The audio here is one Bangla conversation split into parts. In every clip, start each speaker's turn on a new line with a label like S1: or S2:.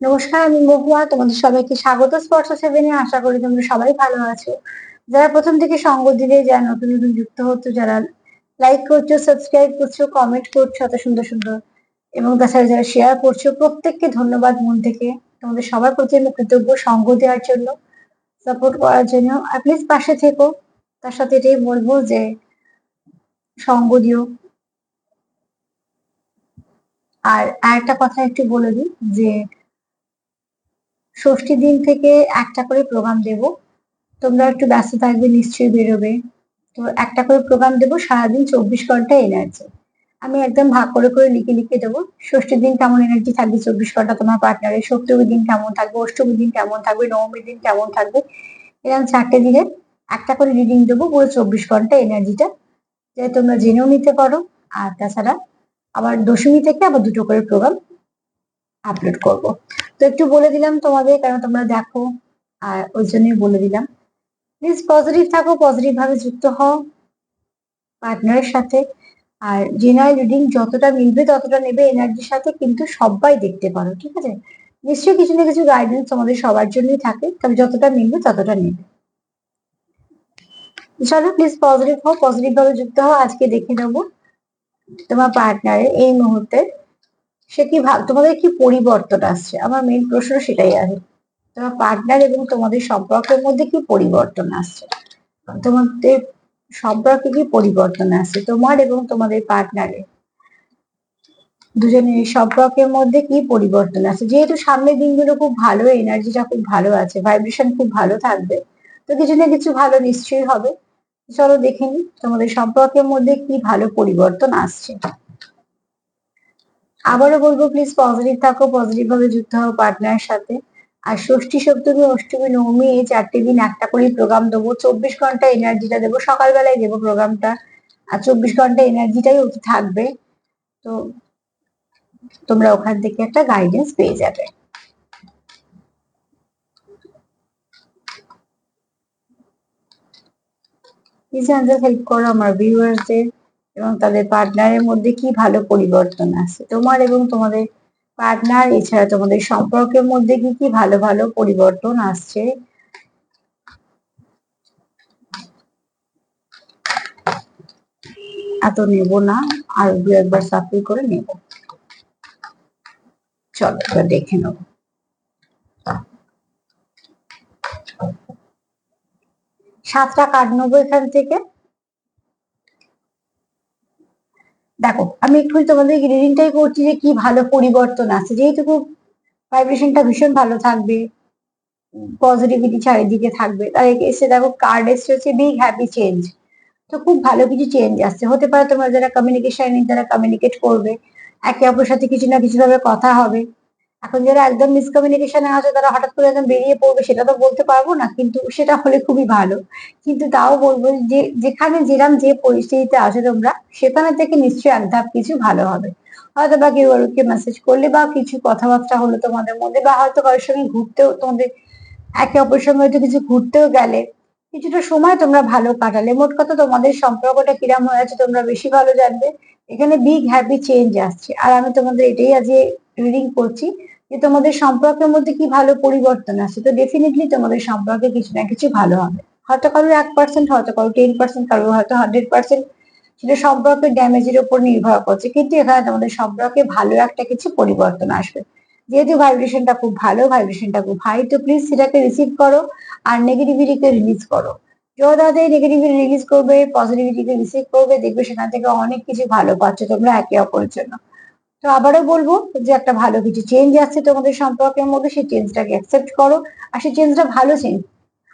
S1: নমস্কার, আমি মহুয়া। তোমাদের সবাইকে স্বাগত স্পর্শ সেভেনে। আশা করি তোমরা সবাই ভালো আছো। যারা প্রথম থেকে সঙ্গ দিলে, যারা নতুন নতুন যুক্ত হচ্ছে, যারা লাইক করছো, সাবস্ক্রাইব করছো, কমেন্ট করছো এত সুন্দর সুন্দর, এবং তাছাড়া যারা শেয়ার করছো, প্রত্যেককে ধন্যবাদ মন থেকে। তোমাদের সবার প্রতি আমি কৃতজ্ঞ সঙ্গ দেওয়ার জন্য, সাপোর্ট করার জন্য। আর প্লিজ পাশে থেকো। তার সাথে এটাই বলবো যে সঙ্গ দিও। আর আরেকটা কথা একটু বলে দিই যে ষষ্ঠী দিন থেকে একটা করে প্রোগ্রাম দেবো। তোমরা একটু ব্যস্ত থাকবে, নিশ্চয়ই বেরোবে। তো একটা করে প্রোগ্রাম দেবো, সারাদিন 24 ঘন্টা এনার্জি। আমি একদম ভাগ করে করে লিখে লিখে দেবো। ষষ্ঠীর দিন কেমন এনার্জি থাকবে 24 ঘন্টা তোমার পার্টনারের, সপ্তমীর দিন কেমন থাকবে, অষ্টমীর দিন কেমন থাকবে, নবমীর দিন কেমন থাকবে, এরকম 4টে দিনে একটা করে রিডিং দেবো, পুরো 24 ঘন্টা এনার্জিটা, যাতে তোমরা জেনেও নিতে পারো। আর তাছাড়া আবার দশমী থেকে আবার দুটো করে প্রোগ্রাম আপলোড করব। তো একটু বলে দিলাম তোমাদের, কারণ তোমরা দেখো, আর ওই জন্যই বলে দিলাম। প্লিজ পজিটিভ থাকো, পজিটিভ ভাবে যুক্ত হও পার্টনারের সাথে। আর জেনারেল রিডিং যতটা মিলবে ততটা নেবে এনার্জির সাথে, কিন্তু সবাই দেখতে পারো, ঠিক আছে? নিশ্চয়ই কিছু না কিছু গাইডেন্স তোমাদের সবার জন্যই থাকে, তবে যতটা মিলবে ততটা নেবে। চলো প্লিজ পজিটিভ হও, পজিটিভ ভাবে যুক্ত হও। আজকে দেখে নেবো তোমার পার্টনারের এই মুহূর্তে সে কি ভাব, তোমাদের কি পরিবর্তন আসছে। আমার মেইন প্রশ্ন সেটাই আছে, তোমার পার্টনার এবং তোমাদের সম্পর্কের মধ্যে কি পরিবর্তন আসছে। তোমাদের সম্পর্কে কি পরিবর্তন আসছে তোমার এবং তোমাদের পার্টনারের, দুজনের সম্পর্কের মধ্যে কি পরিবর্তন আছে। যেহেতু সামনের দিনগুলো খুব ভালো, এনার্জিটা খুব ভালো আছে, ভাইব্রেশন খুব ভালো থাকবে, তো কিছু না কিছু ভালো নিশ্চয়ই হবে। চলো দেখে নি তোমাদের সম্পর্কের মধ্যে কি ভালো পরিবর্তন আসছে। আবারও বলবো, প্লিজ পজিটিভ থাকো, পজিটিভ ভাবে যুক্ত হও পার্টনারের সাথে। আর ষষ্ঠী, সপ্তমী, অষ্টমী, নবমী এই 4টে দিন একটা করেই প্রোগ্রাম দেবো। 24 ঘন্টা এনার্জিটা দেবো, সকালবেলায় দেবো প্রোগ্রামটা। আর 24 ঘন্টা এনার্জিটাই ওতে থাকবে। তো তোমরা ওখান থেকে একটা গাইডেন্স পেয়ে যাবে। প্লিজ আমাদের হেল্প করো আমার ভিউয়ার্সদের এবং তাদের পার্টনারের মধ্যে কি ভালো পরিবর্তন আছে তোমার এবং তোমাদের পার্টনার, এছাড়া তোমাদের সম্পর্কের মধ্যে কি কি ভালো ভালো পরিবর্তন আসছে। এত নেব না, আর দু একবার সাফল করে নেব। চলো এবার দেখে নেব। 7টা কার্ড নেবো এখান থেকে। দেখো, আমি একটু তোমাদের রিডিংটাই করছি যে কি ভালো পরিবর্তন আছে। যেহেতু খুব ভাইব্রেশনটা ভীষণ ভালো থাকবে, পজিটিভিটি চারিদিকে থাকবে, তাই এসে দেখো কার্ড এসে হচ্ছে বিগ হ্যাপি চেঞ্জ। তো খুব ভালো কিছু চেঞ্জ আসছে। হতে পারে তোমরা যারা কমিউনিকেশন নেই তারা কমিউনিকেট করবে, একে অপরের সাথে কিছু না কিছু ভাবে কথা হবে। এখন যারা একদম মিসকমিউনিকেশনে আছে তারা হঠাৎ করে একদম বেরিয়ে পড়বে, সেটা তো বলতে পারবো না, কিন্তু সেটা হলে খুবই ভালো। কিন্তু তাও বলবো যে যেখানে যেরাম যে পরিস্থিতিতে আছে তোমরা, সেখানে থেকে নিশ্চয়ই এক ধাপ কিছু ভালো হবে। হয়তো বা কেউ কাউকে মেসেজ করলে, বা কিছু কথাবার্তা হলো তোমাদের মধ্যে, বা হয়তো কারোর সঙ্গে ঘুরতেও তোমাদের, একে অপরের সঙ্গে হয়তো কিছু ঘুরতেও গেলে, কিছুটা সময় তোমরা ভালো কাটালে। মোট কথা তোমাদের সম্পর্কটা কিরাম হয়ে আছে তোমরা বেশি ভালো জানবে। এখানে বিগ হ্যাপি চেঞ্জ আসছে, আর আমি তোমাদের এটাই আজকে রিডিং করছি যে তোমাদের সম্পর্কের মধ্যে কি ভালো পরিবর্তন আসছে। তো ডেফিনেটলি তোমাদের সম্পর্কে কিছু না কিছু ভালো হবে। হয়তো কারোর 1%, হয়তো কারোর 10%, কারোর হয়তো 100%, সেটা সম্পর্কের ড্যামেজের উপর নির্ভর করছে, কিন্তু এখানে তোমাদের সম্পর্কে ভালো একটা কিছু পরিবর্তন আসবে। যেহেতু ভাইব্রেশনটা খুব ভালো, ভাইব্রেশনটা খুব হাই, তো প্লিজ সেটাকে রিসিভ করো আর নেগেটিভিটিকে রিলিজ করো। যত তাড়াতাড়ি নেগেটিভিটি রিলিজ করবে, পজিটিভিটিকে রিসিভ করবে, দেখবে সেখান থেকে অনেক কিছু ভালো পাচ্ছ তোমরা একে অপরের জন্য। তো আবারও বলবো যে একটা ভালো কিছু চেঞ্জ আসছে তোমাদের সম্পর্কের মধ্যে, সেই চেঞ্জটাকে অ্যাকসেপ্ট করো। আর সেই চেঞ্জটা ভালো চেঞ্জ।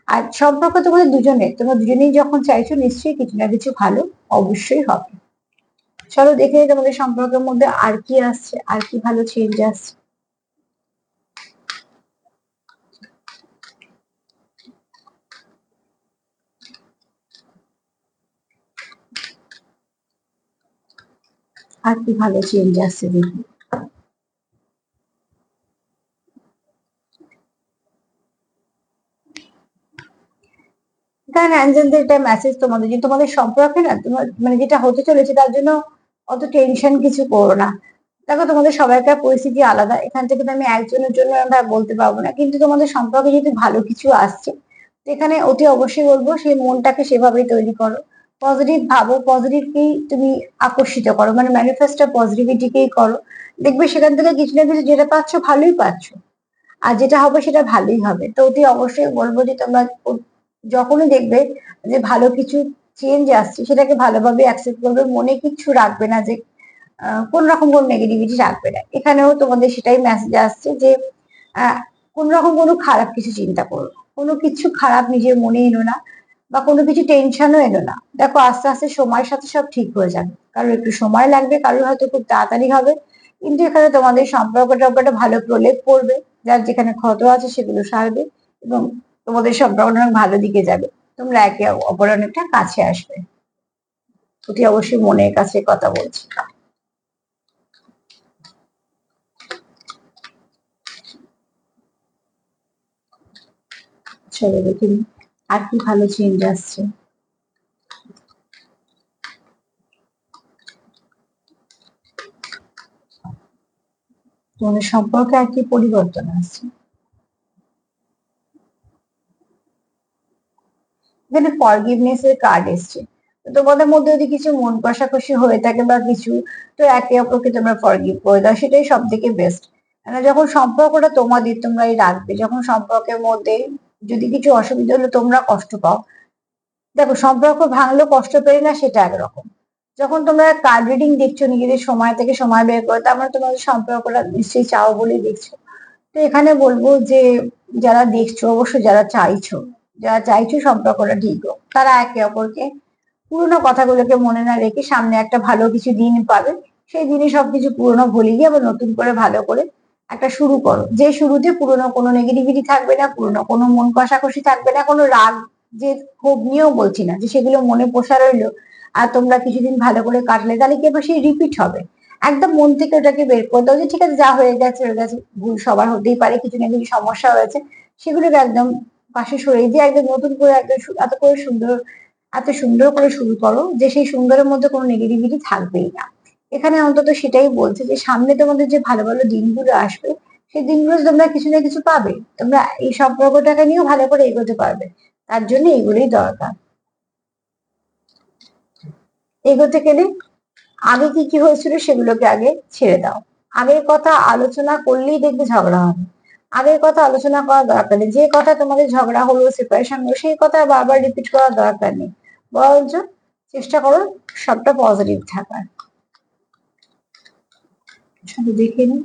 S1: আর সম্পর্ক তোমাদের দুজনের, তোমরা দুজনেই যখন চাইছো, নিশ্চয়ই কিছু না কিছু ভালো অবশ্যই হবে। চলো দেখে নিই তোমাদের সম্পর্কের মধ্যে আর কি আসছে, আর কি ভালো চেঞ্জ আসছে। আর কি ভালো চেঞ্জ আসছে দেখি। কারণ অ্যাঞ্জেলদের একটা মেসেজ তোমাদের, যে তোমাদের সম্পর্কে না, তোমার মানে যেটা হতে চলেছে তার জন্য অত টেনশন কিছু করো না। দেখো তোমাদের সবাইকার পরিস্থিতি আলাদা, এখান থেকে তো আমি একজনের জন্য আমরা বলতে পারবো না, কিন্তু তোমাদের সম্পর্কে যদি ভালো কিছু আসছে তো এখানে অতি অবশ্যই বলবো সেই মনটাকে সেভাবেই তৈরি করো, পজিটিভ ভাবো, পজিটিভকেই তুমি আকর্ষিত করো, মানে ম্যানিফেস্ট পজিটিভিটিকেই করো। দেখবে সেখান থেকে কিছু না কিছু যেটা পাচ্ছ ভালোই পাচ্ছ, আর যেটা হবে সেটা ভালোই হবে। তো অতি অবশ্যই বলবো যে তোমরা যখনই দেখবে যে ভালো কিছু চেঞ্জ আসছে সেটাকে ভালোভাবে অ্যাকসেপ্ট করবে, মনে কিছু রাখবে না, যে কোন রকম কোন নেগেটিভিটি রাখবে না। এখানেও তোমাদের সেটাই মেসেজ আসছে যে আহ, কোন রকম কোনো খারাপ কিছু চিন্তা করো, কোনো কিছু খারাপ নিজের মনে এনো না, বা কোনো কিছু টেনশনও এলো না। দেখো আস্তে আস্তে সময়ের সাথে সব ঠিক হয়ে যাবে, কারোর একটু সময় লাগবে, কারোর হয়তো খুব তাড়াতাড়ি হবে, কিন্তু এখানে তোমাদের সম্পর্কটা একটা ভালো প্রলেপ পড়বে, যার যেখানে ক্ষত আছে সেগুলো সারবে, এবং তোমাদের সম্পর্কটা অনেক ভালো দিকে যাবে, তোমরা একে অপরের অনেকটা কাছে আসবে। অতি অবশ্যই মনের কাছে কথা বলছি। চলো দেখি আর কি ভালো চেঞ্জ আসছে। তোমাদের সম্পর্কে আর কি পরিবর্তন আসছে। এখানে ফরগিভনেস এর কার্ড এসছে। তো তোমাদের মধ্যে যদি কিছু মন কষাকষি হয়ে থাকে বা কিছু, তো একে অপরকে তোমরা ফরগিভ করে দাও, সেটাই সব থেকে বেস্ট। মানে যখন সম্পর্কটা তোমাদের তোমরাই রাখবে, যখন সম্পর্কের মধ্যে যদি কিছু অসুবিধা হলে তোমরা কষ্ট পাও, দেখো সম্পর্ক ভাঙলেও কষ্ট পেলে না সেটা একরকম। যখন তোমরা কার্ড রিডিং দেখছো নিজেদের সময় থেকে সময় বের করে, তার মানে তোমাদের সম্পর্কটা নিশ্চয়ই চাও বলেই দেখছো। তো এখানে বলবো যে যারা দেখছো, অবশ্যই যারা চাইছো সম্পর্কটা ঠিক হোক, তারা একে অপরকে পুরোনো কথাগুলোকে মনে না রেখে সামনে একটা ভালো কিছু দিন পাবে, সেই দিনে সবকিছু পুরোনো ভুলে গিয়ে আবার নতুন করে ভালো করে একটা শুরু করো, যে শুরুতে পুরোনো কোনো নেগেটিভিটি থাকবে না, পুরোনো কোনো মন কষাকষি থাকবে না, কোনো রাগ, যে ক্ষোভ নিয়েও বলছি না যে সেগুলো মনে পোষা রইলো, আর তোমরা কিছুদিন ভালো করে কাটলে তাহলে কি আবার সেই রিপিট হবে। একদম মন থেকে ওটাকে বের করে দাও যে ঠিক আছে, যা হয়ে গেছে, ভুল সবার হতেই পারে, কিছু না কিছু সমস্যা হয়েছে, সেগুলোকে একদম পাশে সরিয়ে দিয়ে একদম নতুন করে একদম এত সুন্দর করে শুরু করো যে সেই সুন্দরের মধ্যে কোনো নেগেটিভিটি থাকবেই না। এখানে অন্তত সেটাই বলছে যে সামনে তোমাদের যে ভালো ভালো দিনগুলো আসবে, সেই দিনগুলো তোমরা কিছু না কিছু পাবে, তোমরা এই সম্পর্কটাকে নিয়েও ভালো করে এগোতে পারবে, তার জন্য এগুলোই দরকার। এগোতে গেলে আগে কি কি হয়েছিল সেগুলোকে আগে ছেড়ে দাও। আগের কথা আলোচনা করলেই দেখবে ঝগড়া হবে। আগের কথা আলোচনা করার দরকার নেই, যে কথা তোমাদের ঝগড়া হলো, সেপারেশন হলো, সেই কথা বারবার রিপিট করার দরকার নেই। বরঞ্চ চেষ্টা করো সবটা পজিটিভ থাকার। শুধু দেখে নিই।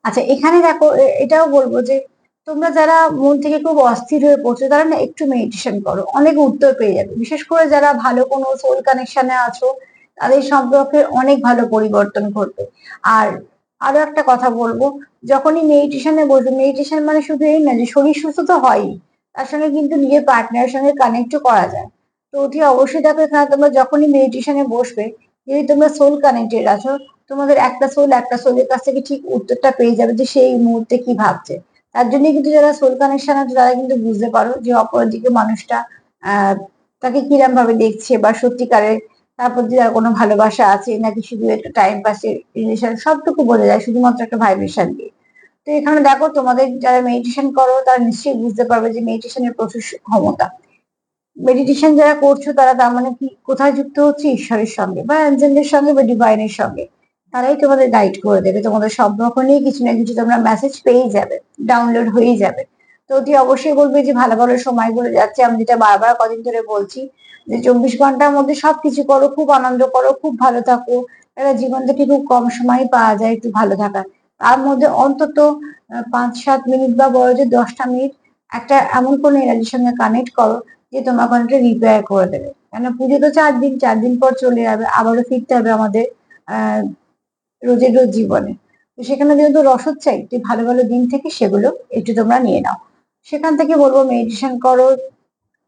S1: আচ্ছা এখানে দেখো, এটাও বলবো যে তোমরা যারা মন থেকে খুব অস্থির হয়ে পড়ছো, তারা না একটু মেডিটেশন করো, অনেক উত্তর পেয়ে যাবে। বিশেষ করে যারা ভালো কোনো সোল কানেকশনে আছো, তাদের সম্পর্কে অনেক ভালো পরিবর্তন ঘটবে। আর আরো একটা কথা বলবো, যখনই মেডিটেশনে বসবে, মেডিটেশন মানে শুধু এই না যে শরীর সুস্থ তো হয়ই, তার সঙ্গে কিন্তু নিজের পার্টনারের সঙ্গে কানেক্টও করা যায়। তো অতি অবশ্যই দেখো এখানে তোমরা যখনই মেডিটেশনে বসবে, যদি তোমরা সোল কানেক্টেড আছো, তোমাদের একটা সোলের কাছ থেকে ঠিক উত্তরটা পেয়ে যাবে যে সেই মুহূর্তে কি ভাবছে। তার জন্য কিন্তু যারা সোল কানেকশন আছে তারা কিন্তু বুঝতে পারো যে অপরদিকে মানুষটা আহ তাকে কিরম ভাবে দেখছে, বা সত্যিকারের তার প্রতি তার কোনো ভালোবাসা আছে নাকি শুধু একটা টাইম পাসের রিলেশন, সবটুকু বোঝা যায় শুধুমাত্র একটা ভাইব্রেশন দিয়ে। তো এখানে দেখো তোমাদের যারা মেডিটেশন করো তারা নিশ্চয়ই বুঝতে পারবে যে মেডিটেশনের প্রচুর ক্ষমতা। মেডিটেশন যারা করছো তারা তার মানে কি কোথায় যুক্ত হচ্ছে, ঈশ্বরের সঙ্গে বা অ্যাঞ্জেলদের সঙ্গে বা ডিভাইনের সঙ্গে। তারাই তোমাদের গাইড করে দেবে, তোমাদের সম্পর্ক নিয়ে কিছু না কিছু তোমরা মেসেজ পেয়েই যাবে, ডাউনলোড হয়েই যাবে। তো অতি অবশ্যই বলবে যে ভালো ভালো সময়গুলো যাচ্ছে, আমি যেটা বারবার কদিন ধরে বলছি, যে 24 ঘন্টার মধ্যে সবকিছু করো, খুব আনন্দ করো, খুব ভালো থাকো। একটা জীবন থেকে খুব কম সময় পাওয়া যায় একটু ভালো থাকার, তার মধ্যে অন্তত 5-7 মিনিট বা বড় যে 10টা মিনিট একটা এমন কোনো এনার্জির সঙ্গে কানেক্ট করো যে তোমার ঘন্টা রিপেয়ার করে দেবে। কেন পুজো তো 4 দিন, 4 দিন পর চলে যাবে, আবারও ফিরতে হবে আমাদের আহ রোজের রোজ জীবনে। তো সেখানে যেহেতু রসদ চাই, তুই ভালো ভালো দিন থেকে সেগুলো একটু তোমরা নিয়ে নাও। সেখান থেকে বলবো মেডিটেশন করো।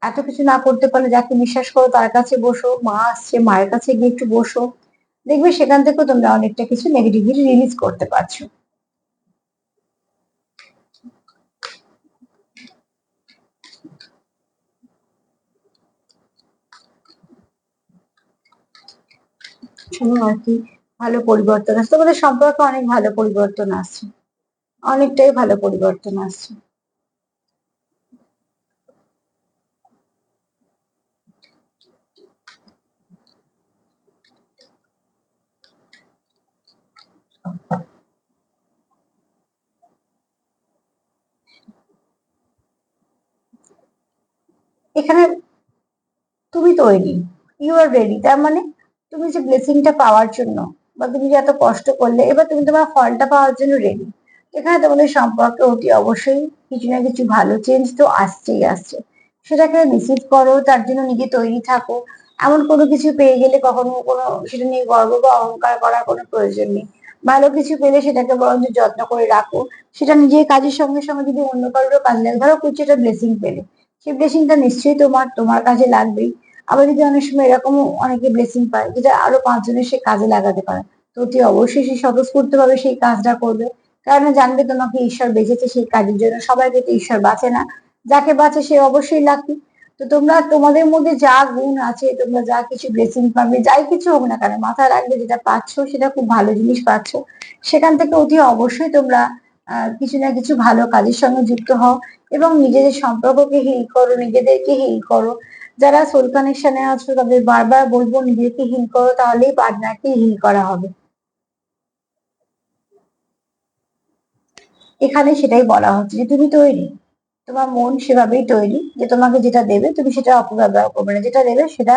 S1: এত কিছু না করতে পারলে যাকে বিশ্বাস করো তার কাছে বসো, মা আসছে মায়ের কাছে গিয়ে একটু বসো, দেখবে সেখান থেকেও তোমরা অনেকটা কিছু নেগেটিভিটি রিলিজ করতে পারছো। এবং আর কি ভালো পরিবর্তন আসছে, তোমাদের সম্পর্কে অনেক ভালো পরিবর্তন আসছে, অনেকটাই ভালো পরিবর্তন আসছে। এখানে তুমি তৈরি, ইউ আর রেডি, তার মানে তুমি যে ব্লেসিংটা পাওয়ার জন্য বা তুমি যে এত কষ্ট করলে, এবার তুমি তোমার ফলটা পাওয়ার জন্য রেডি। এখানে তোমাদের সম্পর্কে অতি অবশ্যই কিছু না কিছু ভালো চেঞ্জ তো আসছেই আসছে, সেটাকে রিসিভ করো, তার জন্য নিজে তৈরি থাকো। এমন কোনো কিছু পেয়ে গেলে কখনো কোনো সেটা নিয়ে গর্ব বা অহংকার করার কোনো প্রয়োজন নেই। ভালো কিছু পেলে সেটাকে বরঞ্চ যত্ন করে রাখো, সেটা নিজের কাজের সঙ্গে সঙ্গে যদি অন্য কারোর কাজে লাগে, ধরো কিছু একটা ব্লেসিং পেলে, সেই ব্লেসিংটা নিশ্চয়ই তোমার তোমার কাজে লাগবেই। আবার যদি অনেক সময় এরকমও অনেকে ব্লেসিং পায় যেটা আরো পাঁচজনের সে কাজে লাগাতে পারে, তো অতি অবশ্যই সে স্বতঃস্ফূর্ত ভাবে সেই কাজটা করবে, কারণ জানবে তোমাকে ঈশ্বর বেঁচেছে সেই কাজের জন্য। সবাইকে তো ঈশ্বর বাঁচে না, যাকে বাঁচে সে অবশ্যই লাকি। তো তোমরা তোমাদের মধ্যে যা গুণ আছে, তোমরা যা কিছু ব্লেসিং পাবে, যাই কিছু হোক না কেন, মাথায় রাখবে যেটা পাচ্ছ সেটা খুব ভালো জিনিস পাচ্ছ। সেখান থেকে অতি অবশ্যই তোমরা কিছু না কিছু ভালো কাজের সঙ্গে যুক্ত হও এবং নিজেদের সম্পর্ককে হিল করো, নিজেদেরকে হিল করো। যারা সোল কানেকশনে আছো তাদের বারবার বলবো নিজেকে হিল করো, তাহলেই পার্টনারকে হিল করা হবে। এখানে সেটাই বলা হচ্ছে যে তুমি তৈরি, তোমার মন সেভাবেই তৈরি যে তোমাকে যেটা দেবে তুমি সেটা অপব্যবহার করবে না, যেটা দেবে সেটা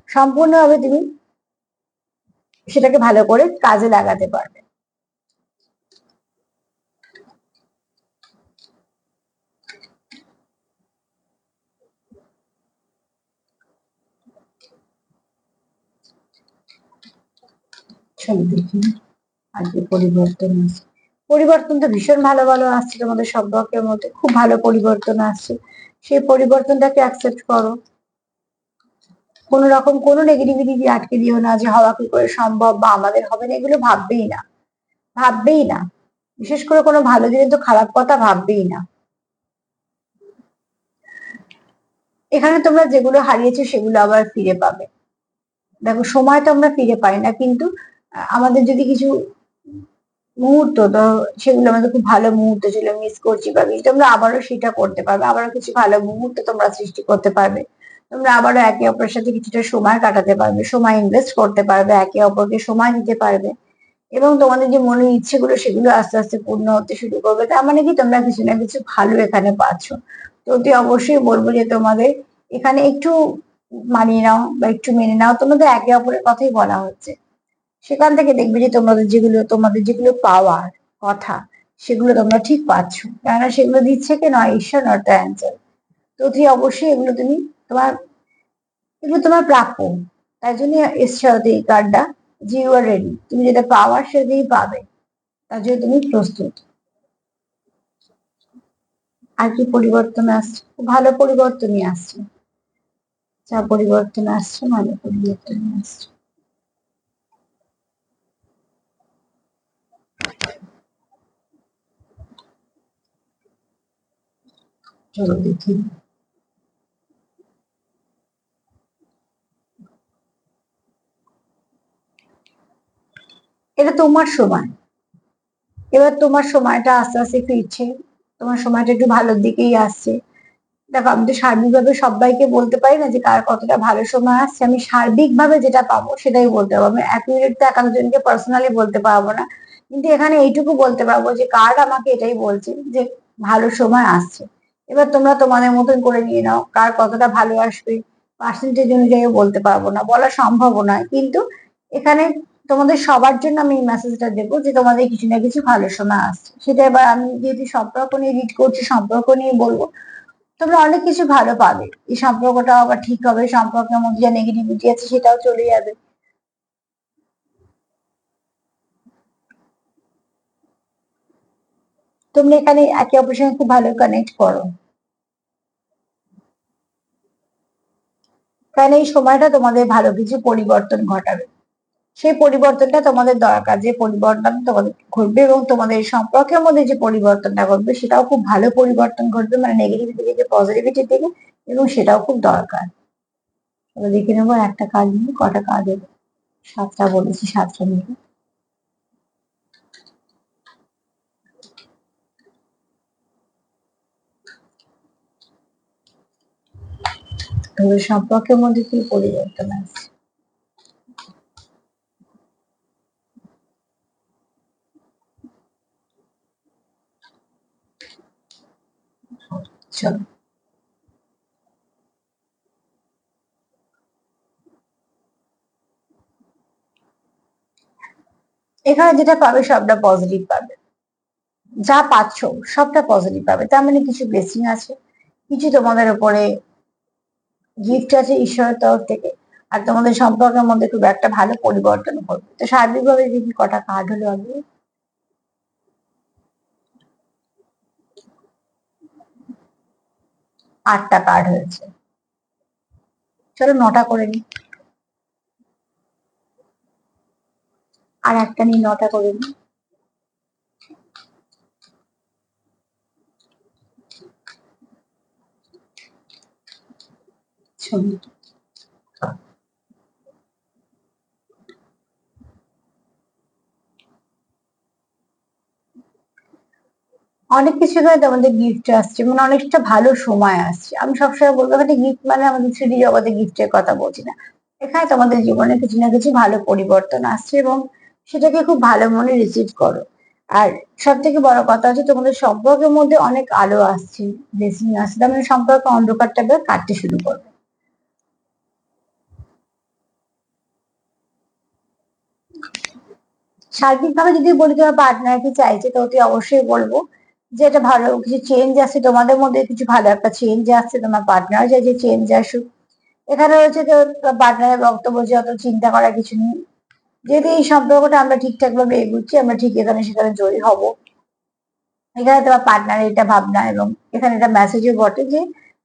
S1: সম্পূর্ণভাবে তুমি সেটাকে ভালো করে কাজে লাগাতে পারবে। চলো দেখি আজকে পরিবর্তন আসছে, পরিবর্তন তো ভীষণ ভালো ভালো আসছে, তোমাদের সম্পর্কের মধ্যে খুব ভালো পরিবর্তন আসছে। সেই পরিবর্তনটাকে অ্যাকসেপ্ট করো, কোন রকম কোনো নেগেটিভিটি আটকে দিও না যে হওয়া কি করে সম্ভব বা আমাদের হবে না, এগুলো ভাববেই না, ভাববেই না। বিশেষ করে কোনো ভালো জিনিস তো খারাপ কথা ভাববেই না। এখানে তোমরা যেগুলো হারিয়েছো সেগুলো আবার ফিরে পাবে। দেখো সময় তো আমরা ফিরে পাই না, কিন্তু আমাদের যদি কিছু মুহূর্ত তো সেগুলো আমাদের খুব ভালো মুহূর্ত ছিল, মিস করছি বা কিছু, তোমরা আবারও সেটা করতে পারবে, আবারও কিছু ভালো মুহূর্ত তোমরা সৃষ্টি করতে পারবে। তোমরা আবারও একে অপরের সাথে কিছুটা সময় কাটাতে পারবে, সময় ইনভেস্ট করতে পারবে, একে অপরকে সময় দিতে পারবে এবং তোমাদের যে মনের ইচ্ছেগুলো সেগুলো আস্তে আস্তে পূর্ণ হতে শুরু করবে। তার মানে কি তোমরা কিছু না কিছু ভালো এখানে পাচ্ছ। তো অতি অবশ্যই বলবো যে তোমাদের এখানে একটু মানিয়ে নাও বা একটু মেনে নাও, তোমাদের একে অপরের কথাই বলা হচ্ছে। সেখান থেকে দেখবে যে তোমাদের যেগুলো পাওয়ার কথা সেগুলো তোমরা ঠিক পাচ্ছ, কেননা সেগুলো দিচ্ছে কে, নয় ঈশ্বর নট দ্য অ্যান্সার। তো তুই অবশ্যই তোমার এগুলো তোমার প্রাপ্য। তাই জন্য এসছে হয়তো এই কার্ডটা, যে ইউ আর রেডি, তুমি যেটা পাওয়ার সেটাই পাবে, তার জন্য তুমি প্রস্তুত। আর কি পরিবর্তন আসছে, খুব ভালো পরিবর্তনই আসছে, যা পরিবর্তন আসছে ভালো পরিবর্তনই আসছে। চলো দেখি, এটা তোমার সময়, এবার তোমার সময়টা আস্তে আস্তে ফিরছে, তোমার সময়টা একটু ভালোর দিকেই আসছে। দেখো আমি তো সার্বিকভাবে সবাইকে বলতে পারি না যে কার কতটা ভালো সময় আসছে, আমি সার্বিকভাবে যেটা পাবো সেটাই বলতে পারবো, আমি অ্যাকুরেট তো এক একজনকে পার্সোনালি বলতে পারবো না। কিন্তু এখানে এইটুকু বলতে পারবো যে কার্ড আমাকে এটাই বলছে যে ভালো সময় আসছে। এবার তোমরা তোমাদের মতন করে নিয়ে নাও, কার কতটা ভালো আসবে পার্সেন্টেজ অনুযায়ী বলতে পারবো না, বলা সম্ভব নয়, কিন্তু এখানে তোমাদের সবার জন্য আমি এই মেসেজটা দেবো যে তোমাদের কিছু না কিছু ভালো সময় আসছে। সেটা এবার আমি যেহেতু সম্পর্ক নিয়ে রিড করছি, সম্পর্ক নিয়ে বলবো, তোমরা অনেক কিছু ভালো পাবে, এই সম্পর্কটাও আবার ঠিক হবে, সম্পর্কের মধ্যে যা নেগেটিভিটি আছে সেটাও চলে যাবে। তোমরা এখানে একে অপরের সঙ্গে খুব ভালো কানেক্ট করো, কারণ এই সময়টা তোমাদের ভালো কিছু পরিবর্তন ঘটাবে। সেই পরিবর্তনটা তোমাদের দরকার, যে পরিবর্তন তোমাদের ঘটবে এবং তোমাদের সম্পর্কের মধ্যে যে পরিবর্তনটা ঘটবে সেটাও খুব ভালো পরিবর্তন ঘটবে, মানে নেগেটিভিটি থেকে পজিটিভিটির দিকে, এবং সেটাও খুব দরকার। তবে দেখে নেবো একটা কাজ নিয়ে কটা কাজ হবে। 7টা বলেছি, 7টা মিলে। তোমাদের সম্পর্কের মধ্যে কি পরিবর্তন আছে? চলো, এখানে যেটা পাবে সবটা পজিটিভ পাবে, যা পাচ্ছ সবটা পজিটিভ পাবে। তার মানে কিছু ব্লেসিং আছে, কিছু তোমাদের উপরে গিফট আছে ঈশ্বরের তরফ থেকে, আর তোমাদের সম্পর্কের মধ্যে খুব একটা ভালো পরিবর্তন ঘটবে। তো সার্বিকভাবে দেখি কটা কার্ড হলো আগে। 8টা কার্ড হয়েছে। চলো 9টা করে নি, আর একটা নিয়ে 9টা করে নি। ছবি অনেক কিছু এখানে তোমাদের গিফট আসছে, মানে অনেকটা ভালো সময় আসছে। আমি সবসময় বলবো এখানে গিফট মানে আমাদের থ্রিডি জগতে গিফটের কথা বলছি না, এখানে তোমাদের জীবনে কিছু না কিছু ভালো পরিবর্তন আসছে এবং সেটাকে খুব ভালো মনে রিসিভ করো। আর সব থেকে বড় কথা হচ্ছে তোমাদের সম্পর্কের মধ্যে অনেক আলো আসছে, ব্লেসিং আসছে, তার মানে সম্পর্ক অন্ধকারটা এবার কাটতে শুরু করবে। সার্বিকভাবে যদি বলি তোমার পার্টনার কি চাইছে, তো অতি অবশ্যই বলবো যে এটা ভালো কিছু চেঞ্জ আসছে তোমাদের মধ্যে, কিছু ভালো একটা চেঞ্জ আসছে, তোমার পার্টনার চাইছে চেঞ্জ আসুক। এখানে হচ্ছে তো পার্টনারের বক্তব্য যে অত চিন্তা করার কিছু নেই, যেহেতু এই সম্পর্কটা আমরা ঠিকঠাক ভাবে এগুচ্ছি, আমরা ঠিক এখানে সেখানে জয়ী হব। এখানে তোমার পার্টনারের এটা ভাবনা, এবং এখানে এটা মেসেজও বটে যে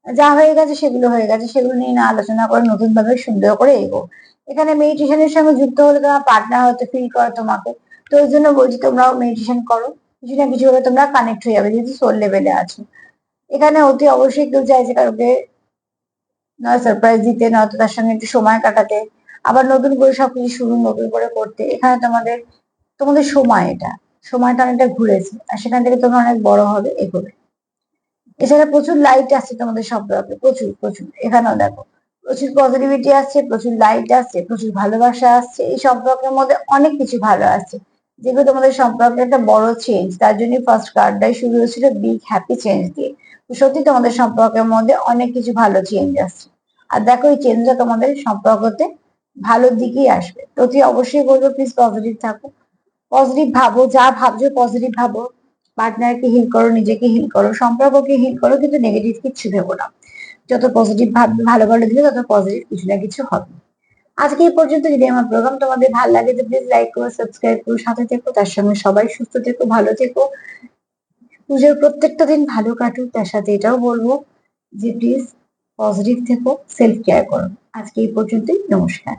S1: যা হয়ে গেছে সেগুলো হয়ে গেছে, সেগুলো নিয়ে না আলোচনা করে নতুন ভাবে সুন্দর করে এগো। এখানে মেডিটেশনের সঙ্গে যুক্ত হলে তোমার পার্টনার হয়তো ফিল করে তোমাকে, তো ওই জন্য বলছি তোমরাও মেডিটেশন করো, কিছু না কিছু ভাবে তোমরা কানেক্ট হয়ে যাবে যেহেতু সোল লেভেলে আছো। এখানে অতি অবশ্যই কেউ চাইছে কাউকে নয় সারপ্রাইজ দিতে, নয়তো তার সঙ্গে একটু সময় কাটাতে, আবার নতুন করে সবকিছু শুরু নতুন করে করতে। এখানে তোমাদের তোমাদের সময়, এটা সময়টা অনেকটা ঘুরেছে, আর সেখান থেকে তোমরা অনেক বড় হবে, এগোবে। এছাড়া প্রচুর লাইট আসছে তোমাদের সম্পর্কে, প্রচুর প্রচুর। এখানেও দেখো প্রচুর পজিটিভিটি আসছে, প্রচুর লাইট আসছে, প্রচুর ভালোবাসা আসছে, এই সম্পর্কের মধ্যে অনেক কিছু ভালো আসছে, যেগুলো তোমাদের সম্পর্কে একটা বড় চেঞ্জ। তার জন্য ফার্স্ট কার্ডটাই শুরু হয়েছিল বিগ হ্যাপি চেঞ্জ দিয়ে। তো সত্যি তোমাদের সম্পর্কের মধ্যে অনেক কিছু ভালো চেঞ্জ আসছে, আর দেখো এই চেঞ্জটা তোমাদের সম্পর্কতে ভালোর দিকেই আসবে। তো তুই অবশ্যই বলবো প্লিজ পজিটিভ থাকো, পজিটিভ ভাবো, যা ভাবছো পজিটিভ ভাবো, পার্টনারকে হিল করো, নিজেকে হিল করো, সম্পর্ককে হিল করো, কিন্তু নেগেটিভ কিছু ভেবো না। যত পজিটিভ ভাববে, ভালো ভালো দিলে তত পজিটিভ কিছু না কিছু হবে। আজকে এই পর্যন্ত। যদি আমার প্রোগ্রাম তোমাদের ভালো লাগে তো প্লিজ লাইক করো, সাবস্ক্রাইব করো, সাথে থেকো। তার সঙ্গে সবাই সুস্থ থেকো, ভালো থেকো, পুজোর প্রত্যেকটা দিন ভালো কাটুক। তার সাথে এটাও বলবো যে প্লিজ পজিটিভ থেকো, সেলফ কেয়ার করো। আজকে এই পর্যন্তই, নমস্কার।